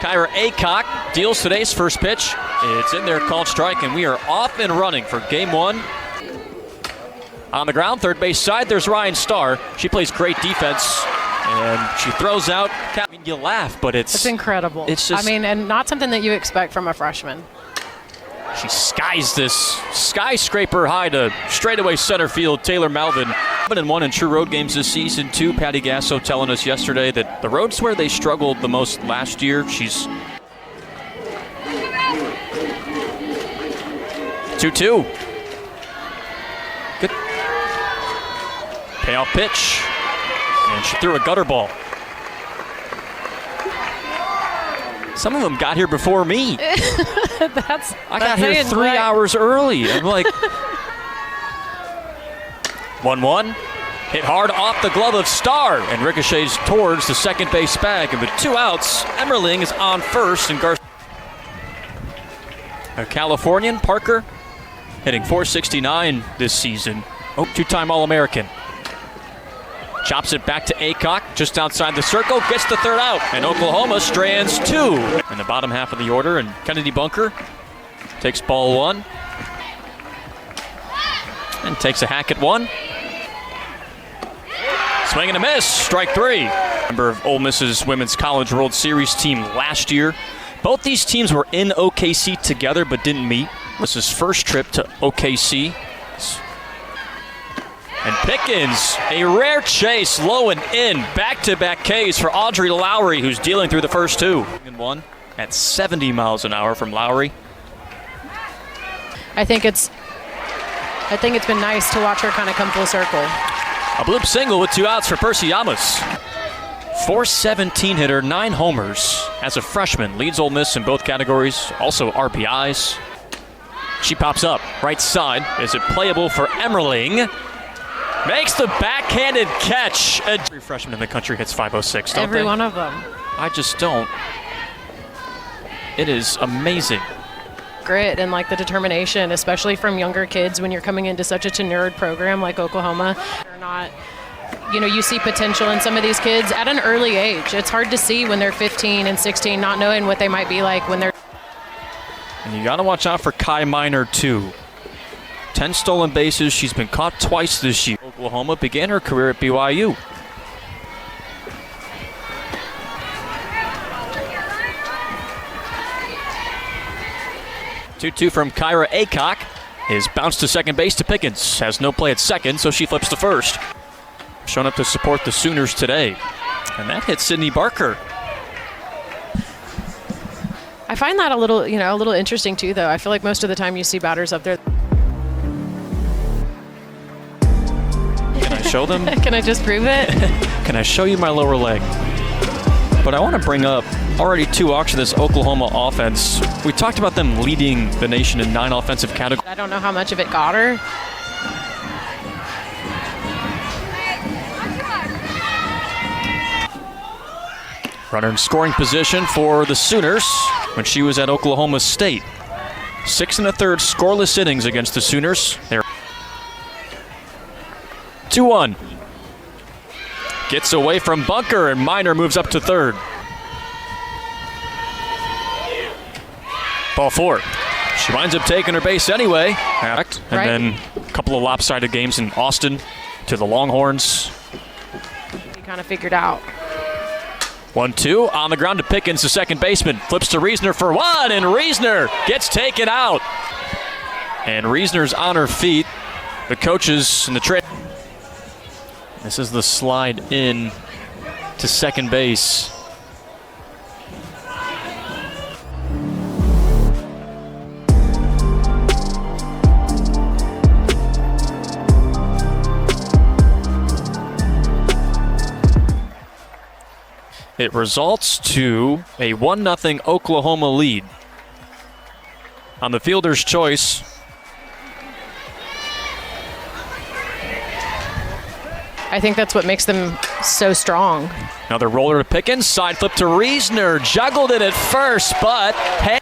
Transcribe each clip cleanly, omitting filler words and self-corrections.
Kyra Aycock deals today's first pitch. It's in there, called strike, and we are off and running for game one. On the ground, third base side, there's Ryan Starr. She plays great defense, and she throws out. I mean, you laugh, but it's incredible. It's just, I mean, and not something that you expect from a freshman. She skies this skyscraper high to straightaway center field. Taylor Malvin. 7-1 in true road games this season, too. Patty Gasso telling us yesterday that the road's where they struggled the most last year. She's 2-2. Good payoff pitch, and she threw a gutter ball. Some of them got here before me. I got here 3 hours early. I'm like, 1-1. Hit hard off the glove of Starr and ricochets towards the second base bag. And with 2 outs, Emmerling is on first. And a Californian, Parker, hitting .469 this season. Oh, 2-time All-American. Chops it back to Aycock, just outside the circle, gets the third out, and Oklahoma strands 2 in the bottom half of the order, and Kennedy Bunker takes ball 1 and takes a hack at 1. Swing and a miss, strike 3. Member of Ole Miss's Women's College World Series team last year. Both these teams were in OKC together but didn't meet. Miss's first trip to OKC. And Pickens, a rare chase, low and in. Back-to-back Ks for Audrey Lowry, who's dealing through the first 2. And 1 at 70 miles an hour from Lowry. I think it's been nice to watch her kind of come full circle. A bloop single with 2 outs for Percy Yamas. .417 hitter, 9 homers. As a freshman, leads Ole Miss in both categories, also RBIs. She pops up, right side. Is it playable for Emmerling? Makes the backhanded catch. Every freshman in the country hits .506, don't Every they? one of them. I just don't. It is amazing. Grit and like the determination, especially from younger kids when you're coming into such a tenured program like Oklahoma. Or not, you see potential in some of these kids at an early age. It's hard to see when they're 15 and 16, not knowing what they might be like when they're. And you got to watch out for Kai Minor, too. 10 stolen bases. She's been caught twice this year. Oklahoma began her career at BYU. Two from Kyra Aycock is bounced to second base to Pickens. Has no play at second, so she flips to first. Shown up to support the Sooners today. And that hits Sydney Barker. I find that a little interesting too, though. I feel like most of the time you see batters up there. Can I show them? Can I just prove it? Can I show you my lower leg? But I want to bring up already 2 walks to this Oklahoma offense. We talked about them leading the nation in 9 offensive categories. I don't know how much of it got her. Runner in scoring position for the Sooners when she was at Oklahoma State. 6 1/3 scoreless innings against the Sooners. They're 2-1. Gets away from Bunker, and Minor moves up to third. Ball 4. She winds up taking her base anyway. And then a couple of lopsided games in Austin to the Longhorns. You kind of figured out. 1-2 on the ground to Pickens, the second baseman. Flips to Reesner for 1, and Reesner gets taken out. And Reesner's on her feet. The coaches in the trade. This is the slide in to second base. It results to a 1-0 Oklahoma lead. On the fielder's choice, I think that's what makes them so strong. Another roller to Pickens, side flip to Reesner, juggled it at first, but hey.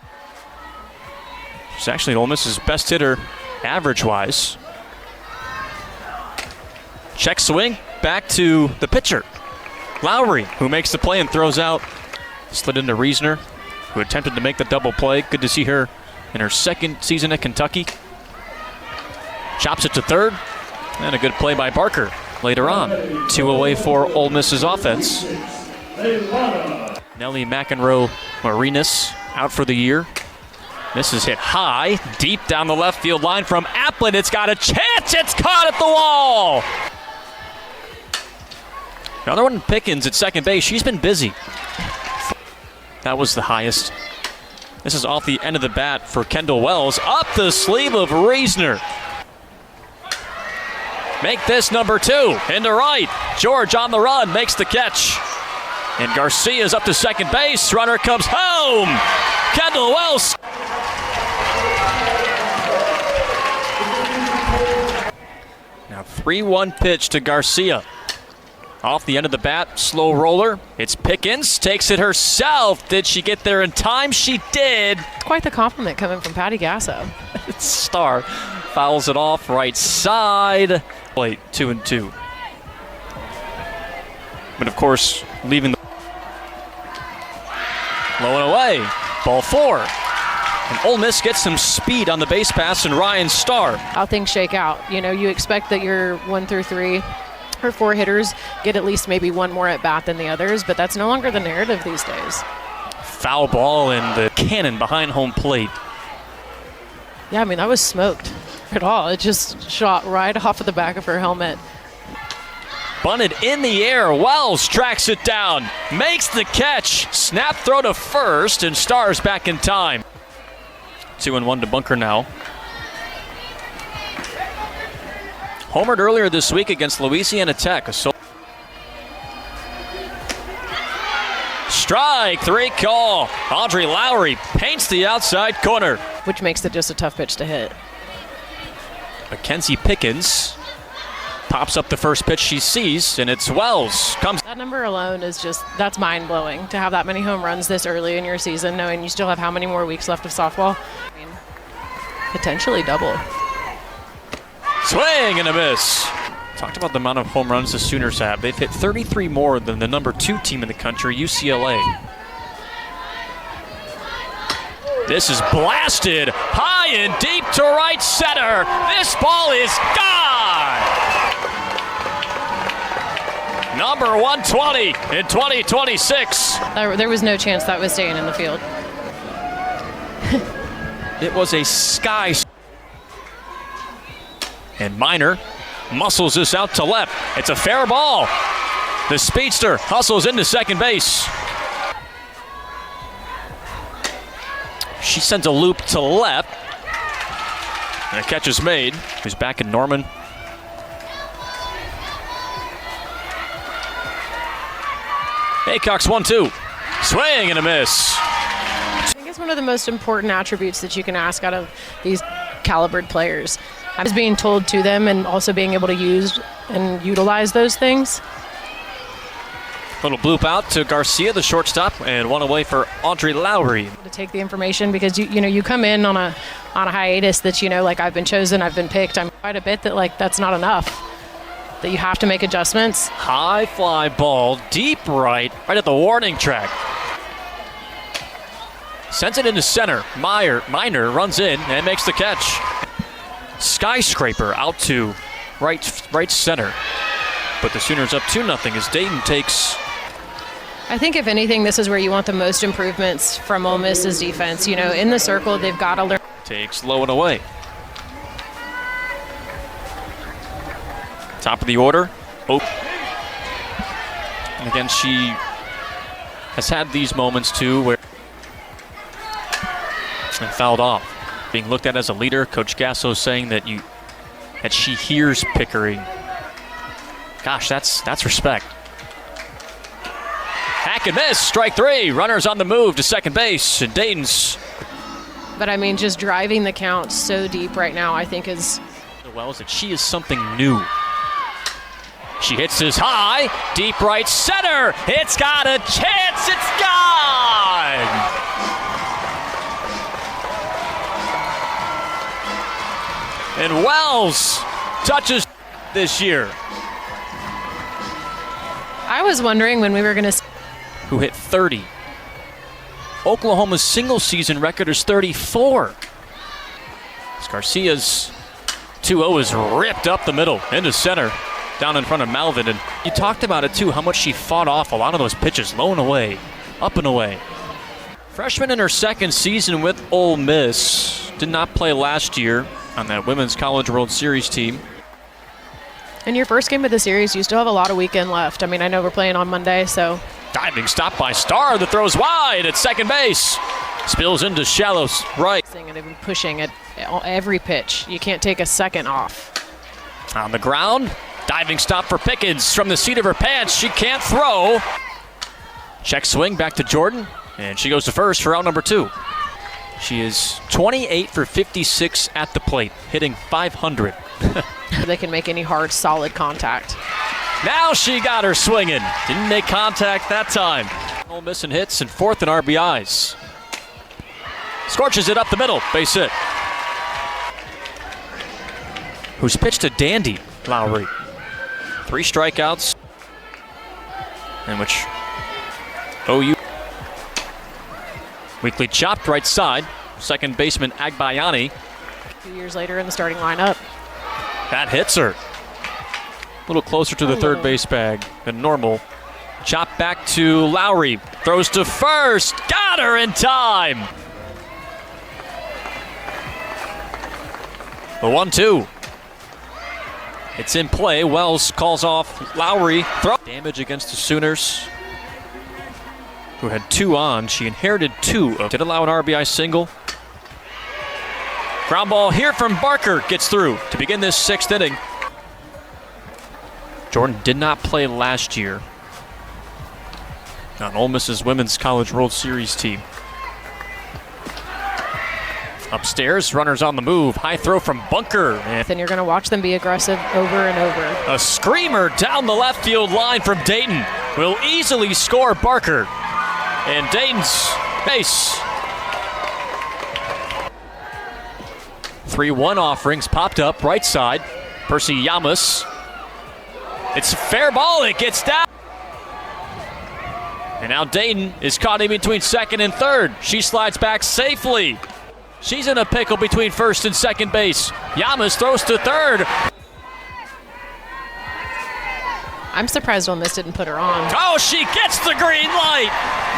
She's actually Ole Miss's best hitter average-wise. Check swing, back to the pitcher, Lowry, who makes the play and throws out. Slid into Reesner. who attempted to make the double play. Good to see her in her second season at Kentucky. Chops it to third, and a good play by Barker later on. 2 away for Ole Miss's offense. Nellie McEnroe-Marinas out for the year. This is hit high, deep down the left field line from Applin. It's got a chance. It's caught at the wall. Another one, Pickens at second base. She's been busy. That was the highest. This is off the end of the bat for Kendall Wells. Up the sleeve of Reisner. Make this number 2. Into right. George on the run. Makes the catch. And Garcia's up to second base. Runner comes home. Kendall Wells. Now 3-1 pitch to Garcia. Off the end of the bat, slow roller. It's Pickens, takes it herself. Did she get there in time? She did. Quite the compliment coming from Patty Gasso. Star fouls it off right side. Plate 2-2. But of course, leaving the low and away. Ball 4. And Ole Miss gets some speed on the base pass, and Ryan Starr. How things shake out. You know, you expect that your 1 through 3 or 4 hitters get at least maybe one more at bat than the others, but that's no longer the narrative these days. Foul ball and the cannon behind home plate. Yeah, I mean, that was smoked at all. It just shot right off of the back of her helmet. Bunted in the air. Wells tracks it down, makes the catch. Snap throw to first, and Starr's back in time. 2-1 to Bunker now. Homered earlier this week against Louisiana Tech. Strike 3 call. Audrey Lowry paints the outside corner. Which makes it just a tough pitch to hit. Mackenzie Pickens pops up the first pitch she sees, and it's Wells. That number alone is just, that's mind-blowing to have that many home runs this early in your season, knowing you still have how many more weeks left of softball. I mean, potentially double. Swing and a miss. Talked about the amount of home runs the Sooners have. They've hit 33 more than the number 2 team in the country, UCLA. This is blasted high and deep to right center. This ball is gone. Number 120 in 2026. There was no chance that was staying in the field. It was a sky. And Minor muscles this out to left. It's a fair ball. The speedster hustles into second base. She sends a loop to left. And a catch is made. He's back in Norman. Aycock's 1-2. Swing and a miss. I think it's one of the most important attributes that you can ask out of these calibered players. I was being told to them and also being able to use and utilize those things. Little bloop out to Garcia, the shortstop, and one away for Audrey Lowry. To take the information, because you come in on a hiatus that like I've been chosen, I've been picked. I'm quite a bit that that's not enough. That you have to make adjustments. High fly ball, deep right at the warning track. Sends it into center. Minor runs in and makes the catch. Skyscraper out to right center. But the Sooners up 2-0 as Dayton takes. I think if anything, this is where you want the most improvements from Ole Miss's defense. In the circle, they've got to learn. Takes low and away. Top of the order. Oh. And again, she has had these moments too where and fouled off. Being looked at as a leader. Coach Gasso saying that she hears Pickering. Gosh, that's respect. Hack and miss, strike 3. Runners on the move to second base. And Dayton's. But I mean, just driving the count so deep right now, I think is. Wells that she is something new. She hits this high, deep right center. It's got a chance. It's gone. And Wells touches this year. I was wondering when we were going to. Who hit 30. Oklahoma's single season record is 34. As Garcia's 2-0 is ripped up the middle into center, down in front of Malvin. And you talked about it too, how much she fought off a lot of those pitches, low and away, up and away. Freshman in her second season with Ole Miss. Did not play last year on that Women's College World Series team. In your first game of the series, you still have a lot of weekend left. I mean, I know we're playing on Monday, so. Diving stop by Starr that throws wide at second base. Spills into shallow right. And they've been pushing at every pitch. You can't take a second off. On the ground, diving stop for Pickens from the seat of her pants. She can't throw. Check swing back to Jordan, and she goes to first for out number 2. She is 28 for 56 at the plate, hitting .500. They can make any hard, solid contact. Now she got her swinging. Didn't make contact that time. Ole Miss in hits and 4th in RBIs. Scorches it up the middle, base hit. Who's pitched to Dandy Lowry. 3 strikeouts. In which OU weekly chopped right side. Second baseman Agbayani. 2 years later in the starting lineup. That hits her. A little closer to the third base bag than normal. Chop back to Lowry. Throws to first. Got her in time. The 1-2. It's in play. Wells calls off Lowry. Throw. Damage against the Sooners, who had 2 on. She inherited 2. Did allow an RBI single. Ground ball here from Barker. Gets through to begin this 6th inning. Jordan did not play last year on Ole Miss's Women's College World Series team. Upstairs, runners on the move. High throw from Bunker. And then you're going to watch them be aggressive over and over. a screamer down the left field line from Dayton will easily score Barker. And Dayton's base. 3-1 offerings popped up right side. Percy Yamas. It's a fair ball. It gets down. And now Dayton is caught in between second and third. She slides back safely. She's in a pickle between first and second base. Yamas throws to third. I'm surprised Ole Miss didn't put her on. Oh, she gets the green light.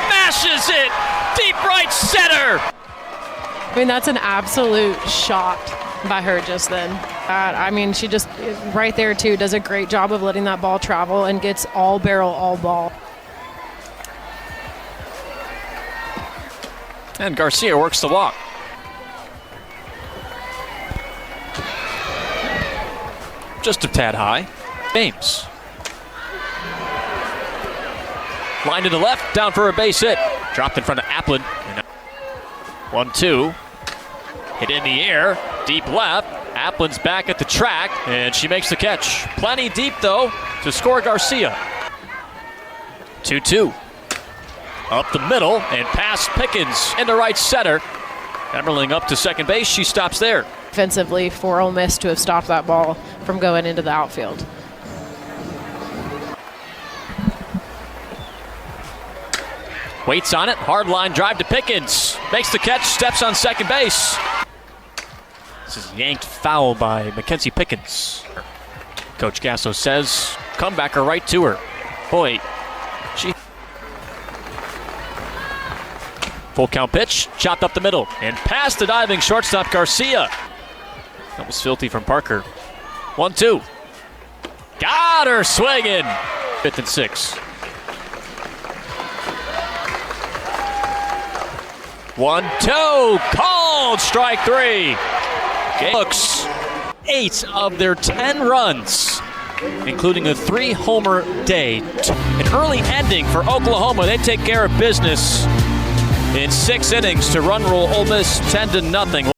Mashes it. Deep right center. I mean, that's an absolute shot by her just then. I mean, she just, right there too, does a great job of letting that ball travel and gets all barrel, all ball. And Garcia works the walk. Just a tad high. Ames. Line to the left, down for a base hit. Dropped in front of Applin. 1-2. Hit in the air, deep left. Applin's back at the track, and she makes the catch. Plenty deep, though, to score Garcia. 2-2. Up the middle, and past Pickens into right center. Emmerling up to second base, she stops there. Defensively for Ole Miss to have stopped that ball from going into the outfield. Waits on it, hard line drive to Pickens. Makes the catch, steps on second base. This is yanked foul by Mackenzie Pickens. Coach Gasso says, comebacker right to her. Boy, she... Full count pitch, chopped up the middle, and past the diving shortstop Garcia. That was filthy from Parker. 1-2. Got her swinging. 5th and 6. 1-2. Called strike 3. Looks 8 of their 10 runs, including a 3-homer day. An early ending for Oklahoma. They take care of business in 6 innings to run rule Ole Miss 10-0.